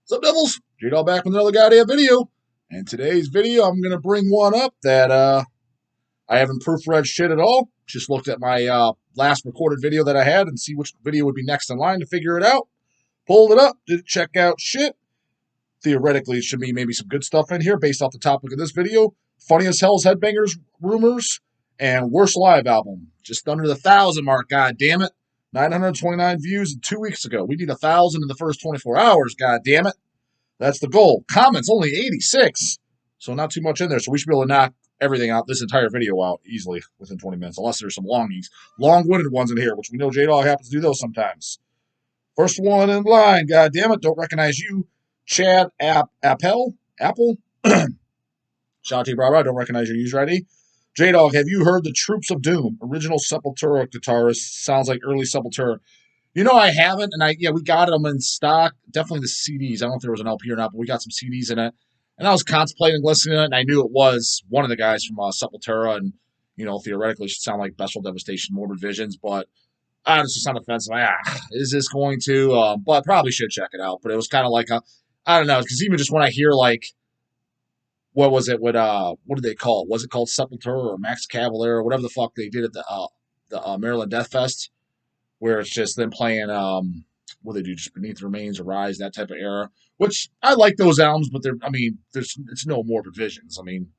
What's up, Devils? J-Dog back with another goddamn video. And today's video, I'm going to bring one up that I haven't proofread shit at all. Just looked at my last recorded video that I had and see which video would be next in line to figure it out. Pulled it up, didn't check out shit. Theoretically, it should be maybe some good stuff in here based off the topic of this video. Funny as Hell's Headbangers Rumors and Worst Live Album. Just under the 1,000 mark, god damn it. 929 views 2 weeks ago. We need 1,000 in the first 24 hours, god damn it. That's the goal. Comments only 86. So not too much in there. So we should be able to knock everything out, this entire video out easily within 20 minutes, unless there's some long-winded ones in here, which we know J-Dog happens to do those sometimes. First one in line, god damn it, don't recognize you. Chad Apple? Shout out to you, brother. I don't recognize your user ID. J-Dog, have you heard the Troops of Doom? Original Sepultura guitarist. Sounds like early Sepultura. You know, I haven't, and we got them in stock. Definitely the CDs. I don't know if there was an LP or not, but we got some CDs in it. And I was contemplating listening to it, and I knew it was one of the guys from Sepultura, and, you know, theoretically it should sound like Bestial Devastation, Morbid Visions, but I was just on the fence. Like, is this going to? But probably should check it out. But it was kind of like I don't know, because even just when I hear, like, what was it? What did they call it? Was it called Sepultura or Max Cavalera or whatever the fuck they did at the Maryland Death Fest, where it's just them playing what they do, just Beneath the Remains, Arise, that type of era. Which I like those albums, but it's no Morbid Visions. I mean,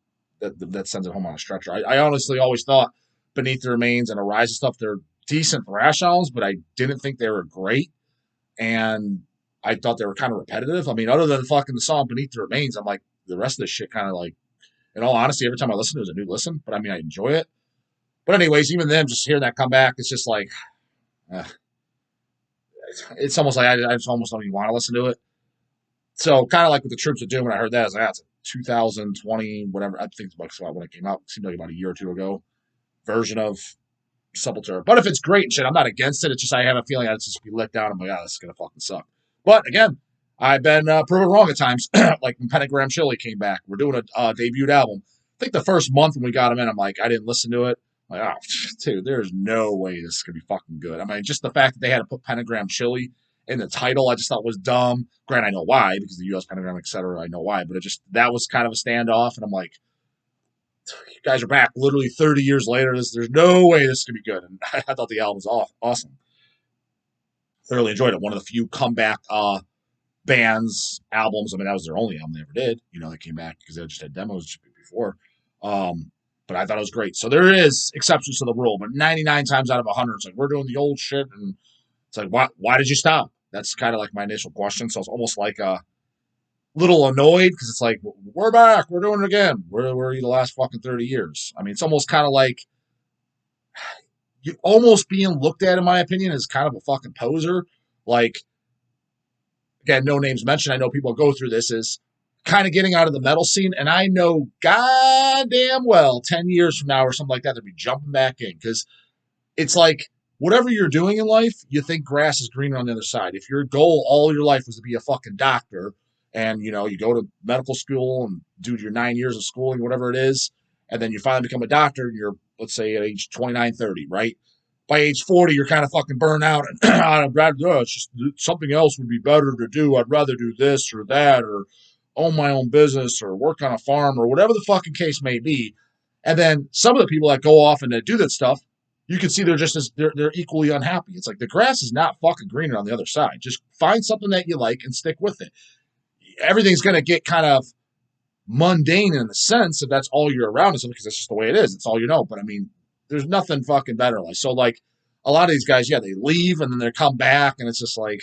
that sends it home on a stretcher. I honestly always thought Beneath the Remains and Arise and stuff, they're decent thrash albums, but I didn't think they were great, and I thought they were kind of repetitive. I mean, other than fucking the song Beneath the Remains, I'm like, the rest of this shit kind of like, in all honesty, every time I listen to it, it's a new listen. But I mean, I enjoy it. But anyways, even then, just hearing that come back, it's just like, it's almost like I just almost don't even want to listen to it. So kind of like with the Troops of Doom, when I heard that, I was like, that's a 2020, whatever. I think it's about when it came out. It seemed like about a year or two ago. Version of Sepultura. But if it's great and shit, I'm not against it. It's just I have a feeling I'd just be let down. I'm like, this is going to fucking suck. But again, I've been proven wrong at times. Like when Pentagram Chili came back. We're doing a debuted album. I think the first month when we got them in, I'm like, I didn't listen to it. I'm like, dude, there's no way this is going to be fucking good. I mean, just the fact that they had to put Pentagram Chili in the title, I just thought was dumb. Granted, I know why, because the U.S. Pentagram, etc. I know why. But that was kind of a standoff. And I'm like, you guys are back literally 30 years later. There's no way this is going to be good. And I thought the album was awesome. Thoroughly enjoyed it. One of the few comeback bands albums. I mean, that was their only album they ever did. You know, they came back because they just had demos before. But I thought it was great. So there is exceptions to the rule, but 99 times out of 100, it's like, we're doing the old shit. And it's like, why did you stop? That's kind of like my initial question. So it's almost like a little annoyed because it's like, we're back. We're doing it again. Where were you the last fucking 30 years? I mean, it's almost kind of like you almost being looked at, in my opinion, as kind of a fucking poser. Like, again, no names mentioned. I know people go through this, is kind of getting out of the metal scene. And I know goddamn well 10 years from now or something like that, they'll be jumping back in. Because it's like, whatever you're doing in life, you think grass is greener on the other side. If your goal all your life was to be a fucking doctor, and, you know, you go to medical school and do your 9 years of schooling, whatever it is, and then you finally become a doctor, and you're, let's say, at age 29, 30, right? By age 40, you're kind of fucking burned out, and it's just something else would be better to do. I'd rather do this or that, or own my own business, or work on a farm, or whatever the fucking case may be. And then some of the people that go off and that do that stuff, you can see they're equally unhappy. It's like the grass is not fucking greener on the other side. Just find something that you like and stick with it. Everything's going to get kind of mundane in the sense if that's all you're around, because that's just the way it is. It's all you know. But I mean, there's nothing fucking better. Like, so like a lot of these guys, they leave and then they come back, and it's just like,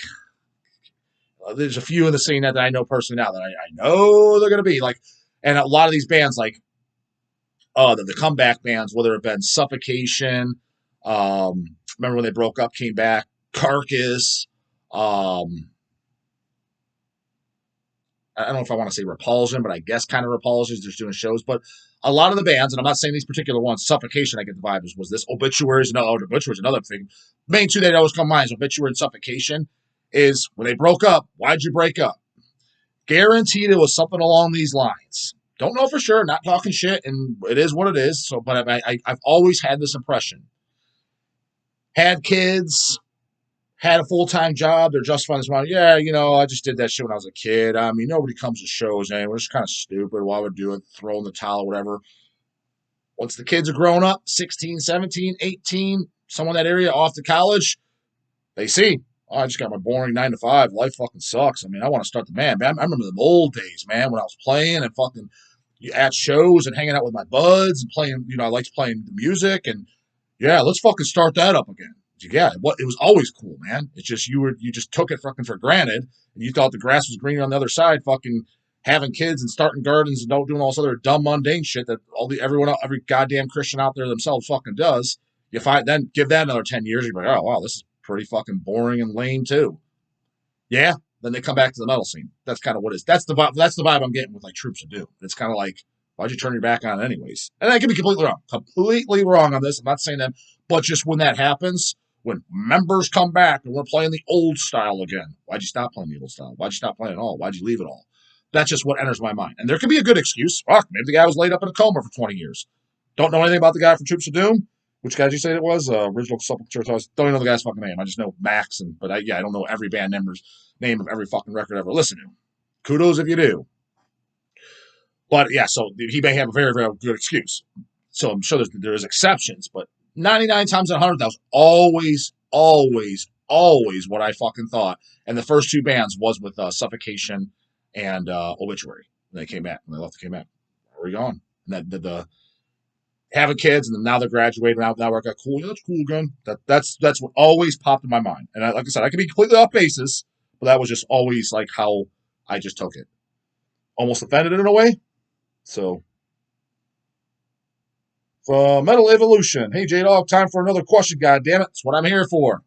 there's a few in the scene that I know personally now that I know they're going to be like, and a lot of these bands, like the comeback bands, whether it been Suffocation, remember when they broke up, came back, Carcass, I don't know if I want to say Repulsion, but I guess kind of Repulsion is just doing shows. But a lot of the bands, and I'm not saying these particular ones, Suffocation, I get the vibe, was this. Obituaries, Obituaries, another thing. Main two that always come to mind is Obituary and Suffocation. Is when they broke up, why'd you break up? Guaranteed it was something along these lines. Don't know for sure, not talking shit, and it is what it is. So, but I've always had this impression. Had kids, had a full-time job. They're justifying this money. Yeah, I just did that shit when I was a kid. I mean, nobody comes to shows anymore. It's kind of stupid. Why would I do it? Throw in the towel, whatever. Once the kids are grown up, 16, 17, 18, someone in that area off to college, they see, oh, I just got my boring 9 to 5. Life fucking sucks. I mean, I want to start the man. I remember the old days, man, when I was playing and fucking at shows and hanging out with my buds and playing, I liked playing the music and yeah, let's fucking start that up again. Yeah, it was always cool, man. It's just you just took it fucking for granted and you thought the grass was greener on the other side, fucking having kids and starting gardens and doing all this other dumb mundane shit that every goddamn Christian out there themselves fucking does. You find then give that another 10 years, you're like, oh wow, this is pretty fucking boring and lame too. Yeah, then they come back to the metal scene. That's kind of what it is. That's the vibe I'm getting with like Troops of Doom. It's kind of like, why'd you turn your back on it anyways? And I could be completely wrong on this. I'm not saying that, but just when that happens, when members come back and we're playing the old style again, why'd you stop playing the old style? Why'd you stop playing it all? Why'd you leave it all? That's just what enters my mind. And there could be a good excuse. Fuck, maybe the guy was laid up in a coma for 20 years. Don't know anything about the guy from Troops of Doom. Which guy did you say it was? Original Sepultura. Don't even know the guy's fucking name. I just know Max, but I don't know every band member's name of every fucking record I ever listened to. Kudos if you do. But yeah, so he may have a very, very good excuse. So I'm sure there's exceptions, but 99 times out of 100, that was always what I fucking thought. And the first two bands was with Suffocation and Obituary. When they came back, when they left, they came back. Where are we going? And the having kids, and then now they're graduating. Now I got cool. Yeah, that's cool again. That's what always popped in my mind. And like I said, I could be completely off basis, but that was just always like how I just took it. Almost offended in a way. So, Metal Evolution. Hey, J-Dog, time for another question, goddammit. That's what I'm here for.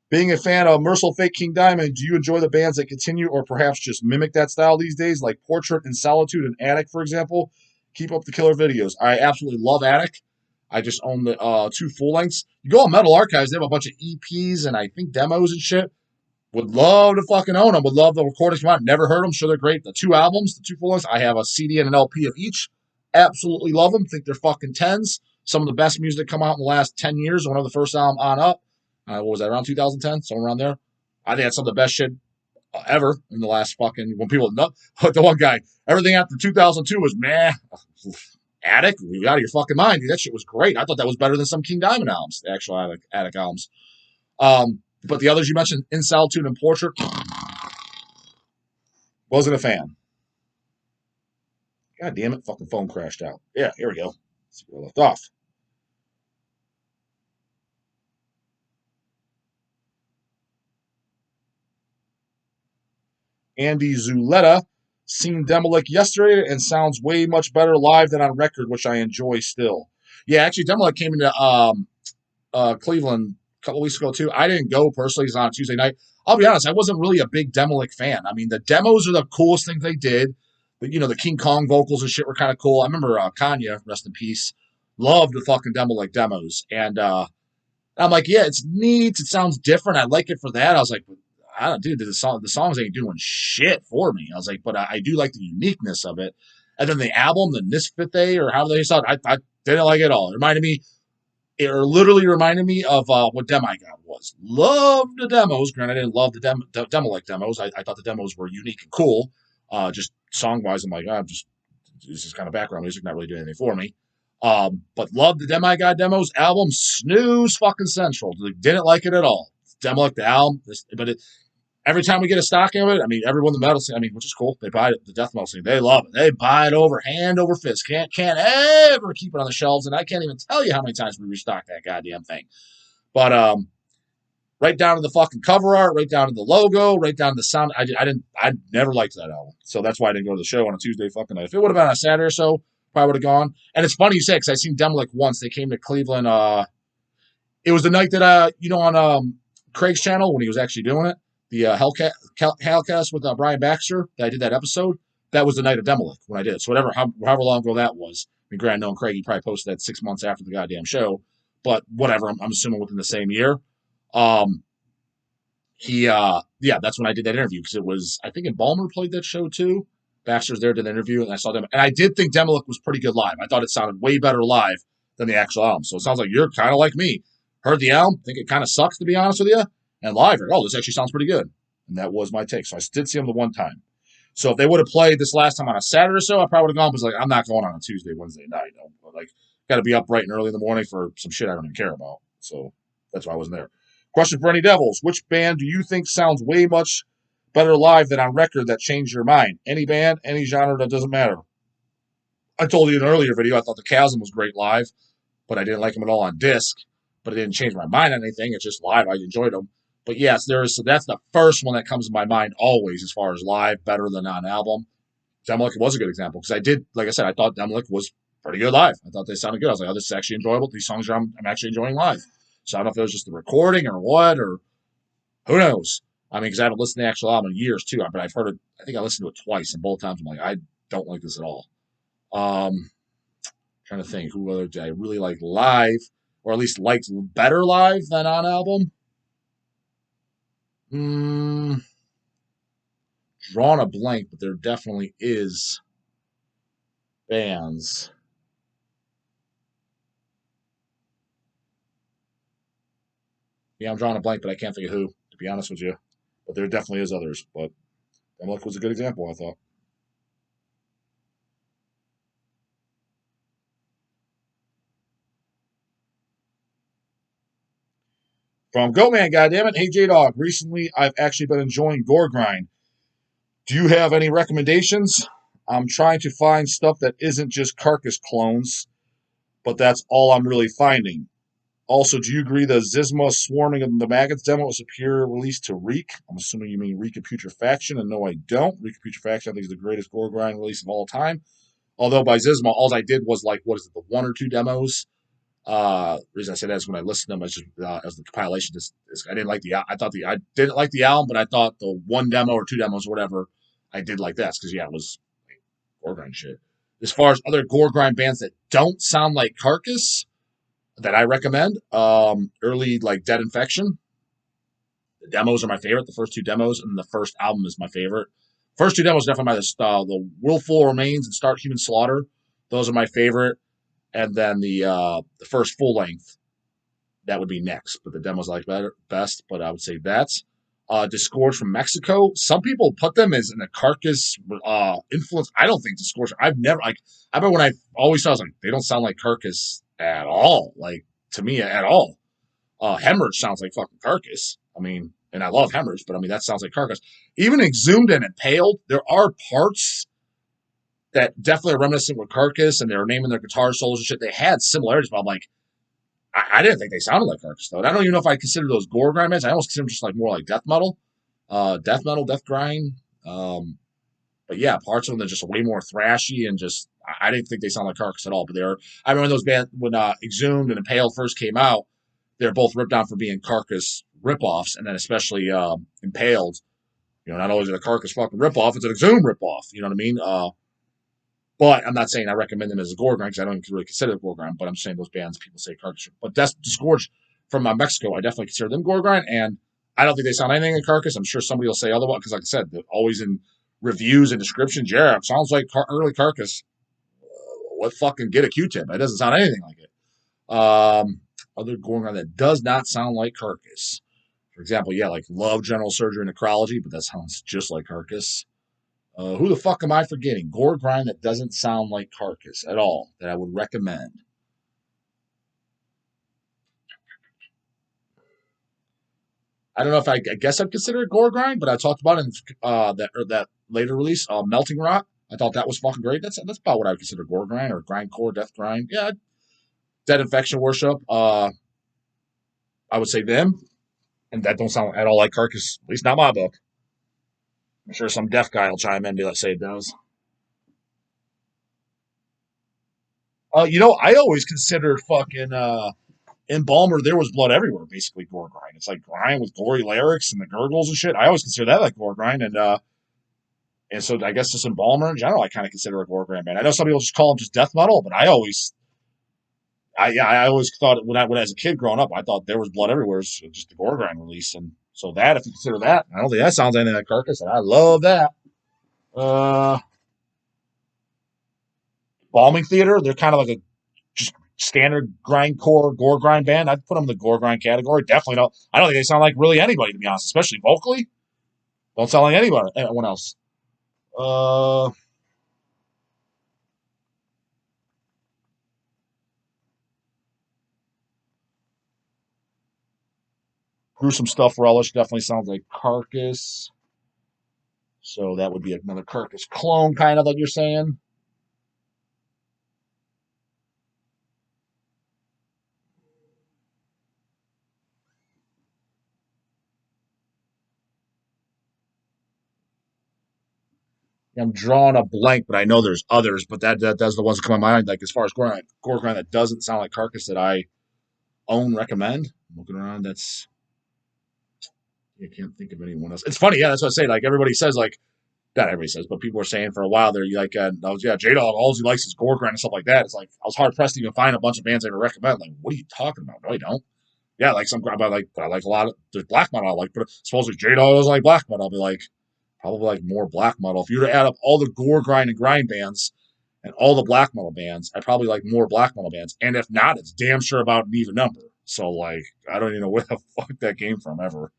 Being a fan of Merciful Fate, King Diamond, do you enjoy the bands that continue or perhaps just mimic that style these days, like Portrait and Solitude and Attic, for example? Keep up the killer videos. I absolutely love Attic. I just own the 2 full lengths. You go on Metal Archives, they have a bunch of EPs and I think demos and shit. Would love to fucking own them. Would love the recordings come out. Never heard them. Sure, they're great. The 2 albums, the 2 full lengths. I have a CD and an LP of each. Absolutely love them. Think they're fucking 10s. Some of the best music come out in the last 10 years. One of the first album on up. What was that, around 2010? Somewhere around there. I think that's some of the best shit ever in the last fucking, when people know, the one guy, everything after 2002 was meh. Attic, you out of your fucking mind, dude. That shit was great. I thought that was better than some King Diamond albums, the actual Attic albums. But the others you mentioned, In Solitude and Portrait, wasn't a fan. God damn it, fucking phone crashed out. Yeah, here we go. Let's see where I left off. Andy Zuleta seen Demolitic yesterday and sounds way much better live than on record, which I enjoy still. Yeah, actually, Demolitic came into Cleveland a couple weeks ago too. I didn't go personally. It's on a Tuesday night. I'll be honest, I wasn't really a big Demolitic fan. I mean, the demos are the coolest thing they did. The King Kong vocals and shit were kind of cool. I remember Kanye, rest in peace, loved the fucking Demolitic demos. And I'm like, yeah, it's neat. It sounds different. I like it for that. I was like, I don't, dude, the songs ain't doing shit for me. I was like, but I do like the uniqueness of it. And then the album, the Misfit Day, or how they saw it, I didn't like it at all. It literally reminded me of what Demigod was. Loved the demos. Granted, I didn't love the Demolitic demos. I thought the demos were unique and cool. Just song-wise, I'm like, this is kind of background music, not really doing anything for me. But loved the Demigod demos. Album, snooze fucking central. Didn't like it at all. Demolitic, the album, every time we get a stock of it, I mean, everyone in the metal scene, which is cool, they buy it, the death metal scene, they love it. They buy it over hand over fist. Can't ever keep it on the shelves, and I can't even tell you how many times we restock that goddamn thing. But right down to the fucking cover art, right down to the logo, right down to the sound. I never liked that album, so that's why I didn't go to the show on a Tuesday fucking night. If it would have been on a Saturday or so, probably would have gone. And it's funny you say, because I seen Demolitic once. They came to Cleveland. It was the night that on Craig's channel when he was actually doing it. The Hellcast with Brian Baxter, that I did that episode, that was the night of Demolitic when I did it. So however long ago that was. I mean, granted, knowing Craig, he probably posted that 6 months after the goddamn show, but whatever, I'm assuming within the same year. That's when I did that interview, because it was, I think, in Balmer played that show too. Baxter's there, did the interview, and I saw them. And I did think Demolitic was pretty good live. I thought it sounded way better live than the actual album. So it sounds like you're kind of like me. Heard the album, think it kind of sucks, to be honest with you. And live, like, oh, this actually sounds pretty good. And that was my take. So I did see them the one time. So if they would have played this last time on a Saturday or so, I probably would have gone. But like, I'm not going on a Tuesday, Wednesday night. Like, got to be up bright and early in the morning for some shit I don't even care about. So that's why I wasn't there. Question for any Devils: which band do you think sounds way much better live than on record that changed your mind? Any band, any genre, that doesn't matter. I told you in an earlier video I thought the Chasm was great live, but I didn't like them at all on disc. But it didn't change my mind on anything. It's just live. I enjoyed them. But yes, so that's the first one that comes to my mind always as far as live, better than on album. Demolitic was a good example because I did, like I said, I thought Demolitic was pretty good live. I thought they sounded good. I was like, oh, this is actually enjoyable. These songs I'm actually enjoying live. So I don't know if it was just the recording or what, or who knows. I mean, because I haven't listened to the actual album in years too, but I've heard it. I think I listened to it twice, and both times I'm like, I don't like this at all. Trying to think who other did I really like live, or at least liked better live than on album. Drawn a blank, but there definitely is bands. Yeah, I'm drawing a blank, but I can't think of who, to be honest with you. But there definitely is others. But Demolitic was a good example, I thought. From Go Man, goddammit. Hey, J Dog. Recently, I've actually been enjoying Gore Grind. Do you have any recommendations? I'm trying to find stuff that isn't just Carcass clones, but that's all I'm really finding. Also, do you agree the Zizma Swarming of the Maggots demo was a pure release to Reek? I'm assuming you mean Reek of Putrefaction, and no, I don't. Reek of Putrefaction, I think, is the greatest Gore Grind release of all time. Although by Zizma, all I did was like, what is it, the one or two demos? The reason I say that is when I listened to them, as the compilation. I didn't like I didn't like the album, but I thought the one demo or two demos or whatever, I did like that because yeah, it was like, Gore Grind shit. As far as other Gore Grind bands that don't sound like Carcass, that I recommend. Early like Dead Infection. The demos are my favorite. The first two demos and the first album is my favorite. First two demos definitely the Willful Remains and Start Human Slaughter. Those are my favorite. And then the first full length, that would be next. But the demos I like best. But I would say that's Disgorge from Mexico. Some people put them as in a Carcass influence. I don't think Disgorge. I've never like. I remember when I always thought I was like they don't sound like Carcass at all. Like to me at all. Hemorrhage sounds like fucking Carcass. I mean, and I love Hemorrhage, but I mean that sounds like Carcass. Even Exhumed and Impaled, there are parts that definitely are reminiscent with Carcass, and they were naming their guitar solos and shit. They had similarities, but I'm like, I didn't think they sounded like Carcass though. And I don't even know if I consider those Gore Grind bands. I almost consider them just like more like death metal, death grind. But yeah, parts of them are just way more thrashy and just I didn't think they sound like Carcass at all. But they were. I remember those bands when Exhumed and Impaled first came out. They're both ripped down for being Carcass ripoffs, and then especially Impaled. You know, not only is it a Carcass fucking ripoff, it's an Exhumed ripoff. You know what I mean? But I'm not saying I recommend them as a Gore Grind because I don't even really consider it Gore Grind. But I'm saying those bands people say Carcass. But that's Disgorge from Mexico. I definitely consider them Gore Grind, and I don't think they sound anything like Carcass. I'm sure somebody will say otherwise because, like I said, they're always in reviews and descriptions. Yeah, it sounds like early Carcass. What fucking get a Q-tip? It doesn't sound anything like it. Other Gore Grind that does not sound like Carcass. For example, yeah, like love General Surgery and Necrology, but that sounds just like Carcass. Who the fuck am I forgetting? Gore Grind that doesn't sound like Carcass at all that I would recommend. I don't know if I guess I'd consider it Gore Grind, but I talked about it in that later release, Melting Rot. I thought that was fucking great. That's about what I would consider Gore Grind or Grindcore, Death Grind. Yeah, Dead Infection Worship. I would say them, and that don't sound at all like Carcass. At least not my book. I'm sure some deaf guy will chime in and be like, say it does. I always considered fucking Embalmer, There Was Blood Everywhere, basically Gore Grind. It's like grind with gory lyrics and the gurgles and shit. I always consider that like Gore Grind, and so I guess just Embalmer in general, I kind of consider a Gore Grind band. I know some people just call them just death metal, but I always thought when as a kid growing up, I thought There Was Blood Everywhere was just the Gore Grind release, and so that if you consider that, I don't think that sounds anything like Carcass, and I love that. Uh, Bombing Theater, they're kind of like a just standard grindcore Gore Grind band. I'd put them in the Gore Grind category. Definitely don't. I don't think they sound like really anybody, to be honest, especially vocally. Don't sound like anybody. Anyone else? Uh, Gruesome Stuff Relish definitely sounds like Carcass. So that would be another Carcass clone, kind of like you're saying. I'm drawing a blank, but I know there's others. But that's the ones that come to mind. Like as far as Gore Grind that doesn't sound like Carcass that I own, recommend. I'm looking around, that's I can't think of anyone else. It's funny, yeah. That's what I say. Like everybody says, like not everybody says, but people were saying for a while there, like, J Dog, all he likes is Gore Grind and stuff like that. It's like I was hard pressed to even find a bunch of bands I would recommend. Like, what are you talking about? No, I don't. Yeah, like some, but I like a lot of there's black metal. I like, but supposedly J Dog doesn't like black metal. I'll be like, probably like more black metal. If you were to add up all the Gore Grind and Grind bands and all the black metal bands, I probably like more black metal bands. And if not, it's damn sure about an even number. So like, I don't even know where the fuck that came from ever.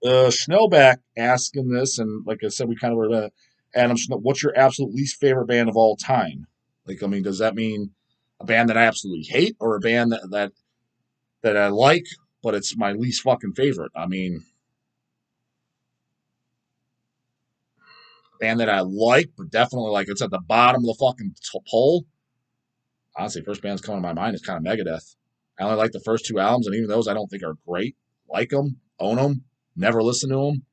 Schnellback asking this, and like I said, we kind of were Adam Schnell, what's your absolute least favorite band of all time? Like, I mean, does that mean a band that I absolutely hate, or a band that I like, but it's my least fucking favorite? I mean, band that I like, but definitely like it's at the bottom of the fucking poll. Honestly, first band's coming to my mind is kind of Megadeth. I only like the first two albums, and even those I don't think are great. Like them, own them, never listen to them.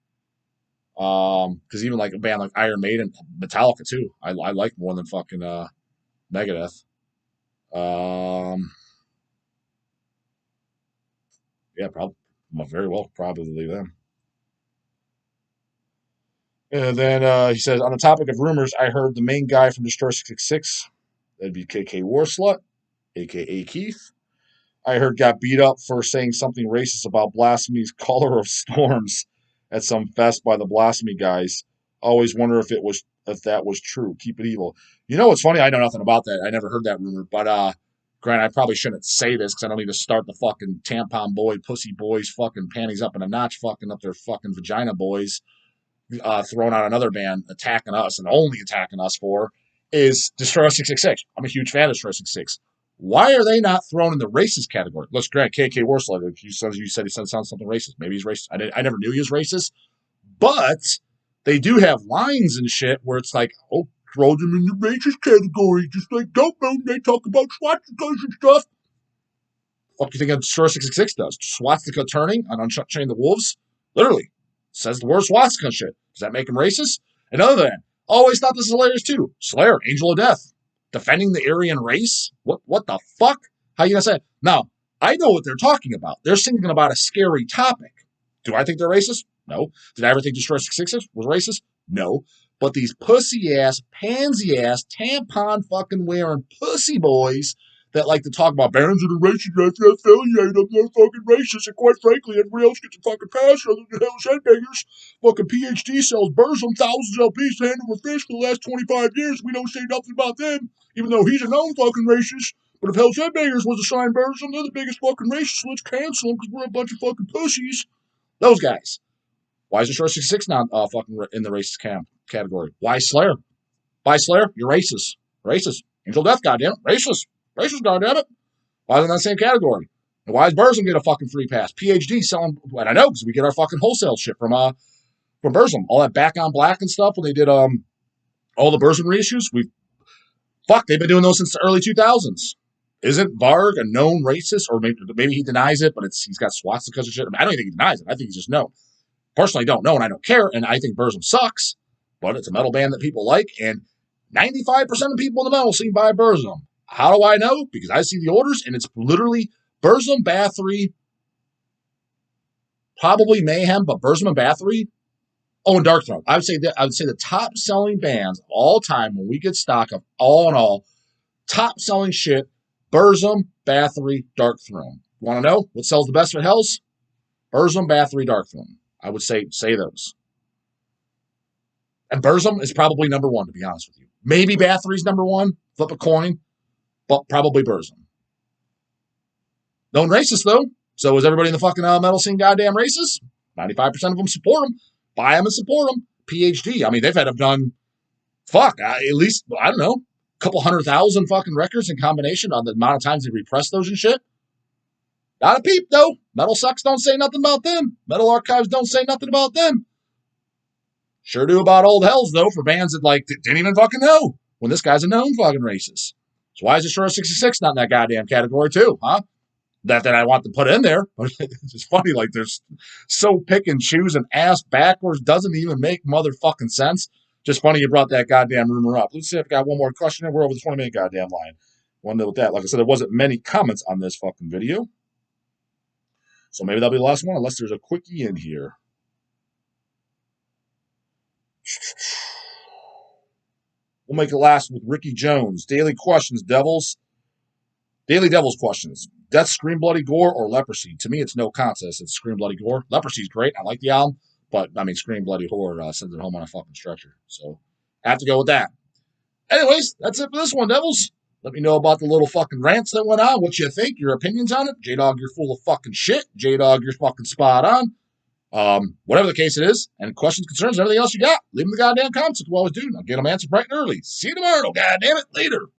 Because even like a band like Iron Maiden, Metallica too, I like more than fucking Megadeth. Um, yeah, probably very well probably them. And then he says, on the topic of rumors, I heard the main guy from Destroy 666, that'd be KK Warslut, aka Keith. I heard got beat up for saying something racist about Blasphemy's Color of Storms at some fest by the Blasphemy guys. Always wonder if that was true. Keep it evil. You know what's funny? I know nothing about that. I never heard that rumor, but Grant, I probably shouldn't say this because I don't need to start the fucking tampon boy, pussy boys, fucking panties up in a notch, fucking up their fucking vagina boys, throwing out another band attacking us and only attacking us for is Destroyer 666. I'm a huge fan of Destroyer 666. Why are they not thrown in the racist category? Let's grant KK Worsler. You said he sounds something racist. Maybe he's racist. I never knew he was racist, but they do have lines and shit where it's like, oh, throw them in the racist category, just like Dope Moon. They talk about swastikas and stuff. Fuck you think Destroyer 666 does? Swastika turning on Unchain the Wolves? Literally. Says the word swastika shit. Does that make him racist? And other than that, always thought this was hilarious too. Slayer, Angel of Death, defending the Aryan race. What the fuck? How you gonna say it? Now, I know what they're talking about. They're singing about a scary topic. Do I think they're racist? No. Did I ever think Destroy 666 was racist? No. But these pussy ass, pansy ass, tampon fucking wearing pussy boys that like to talk about bands that are racist, that's affiliated, they're fucking racist, and quite frankly, everybody else gets a fucking pass other than Hell's Headbangers. Fucking PhD sells Burzum thousands of LPs hand over fist for the last 25 years. We don't say nothing about them, even though he's a known fucking racist. But if Hell's Headbangers was to sign Burzum, they're the biggest fucking racists. Let's cancel them because we're a bunch of fucking pussies. Those guys. Why is the Short 66 not fucking in the racist category? Why Slayer? Why Slayer? You're racist. Racist. Angel Death, goddamn. Racist. Racist, goddammit. Why is it in that same category? And why does Burzum get a fucking free pass? PhD selling, and I know because we get our fucking wholesale shit from Burzum. All that Back on Black and stuff when they did all the Burzum reissues. They've been doing those since the early 2000s. Isn't Varg a known racist, or maybe he denies it, but he's got swastikas and shit. I don't even think he denies it. I think he's just no. Personally, I don't know, and I don't care, and I think Burzum sucks, but it's a metal band that people like, and 95% of people in the metal scene buy Burzum. How do I know? Because I see the orders, and it's literally Burzum, Bathory, probably Mayhem, but Burzum and Bathory. Oh, and Darkthrone. I would say the top selling bands of all time when we get stock of all in all, top selling shit, Burzum, Bathory, Darkthrone. Want to know what sells the best at Hells? Burzum, Bathory, Darkthrone. I would say those. And Burzum is probably number one, to be honest with you. Maybe Bathory's number one. Flip a coin. But probably Burzum. Known racist, though. So is everybody in the fucking metal scene goddamn racist? 95% of them support him. Buy him and support him. PhD. I mean, they've had him done, at least, I don't know, a couple 100,000 fucking records in combination on the amount of times they repress those and shit. Not a peep, though. Metal Sucks don't say nothing about them. Metal Archives don't say nothing about them. Sure do about Old Hells, though, for bands that, like, didn't even fucking know when this guy's a known fucking racist. So why is Destroyer 66 not in that goddamn category, too, huh? That I want to put in there. But it's just funny, like, there's so pick and choose and ass backwards doesn't even make motherfucking sense. Just funny you brought that goddamn rumor up. Let's see if I've got one more question, and we're over the 20-minute goddamn line. One with that. Like I said, there wasn't many comments on this fucking video. So maybe that'll be the last one, unless there's a quickie in here. We'll make it last with Ricky Jones. Daily questions, Devils. Daily Devils questions. Death, Scream Bloody Gore, or Leprosy? To me, it's no contest. It's Scream Bloody Gore. Leprosy's great. I like the album. But, I mean, Scream Bloody Horror sends it home on a fucking stretcher. So, I have to go with that. Anyways, that's it for this one, Devils. Let me know about the little fucking rants that went on. What you think, your opinions on it. J-Dog, you're full of fucking shit. J-Dog, you're fucking spot on. Whatever the case it is, and questions, concerns, everything else you got, leave them in the goddamn comments. That's what I always do. I'll get them answered bright and early. See you tomorrow, goddamn it. Later.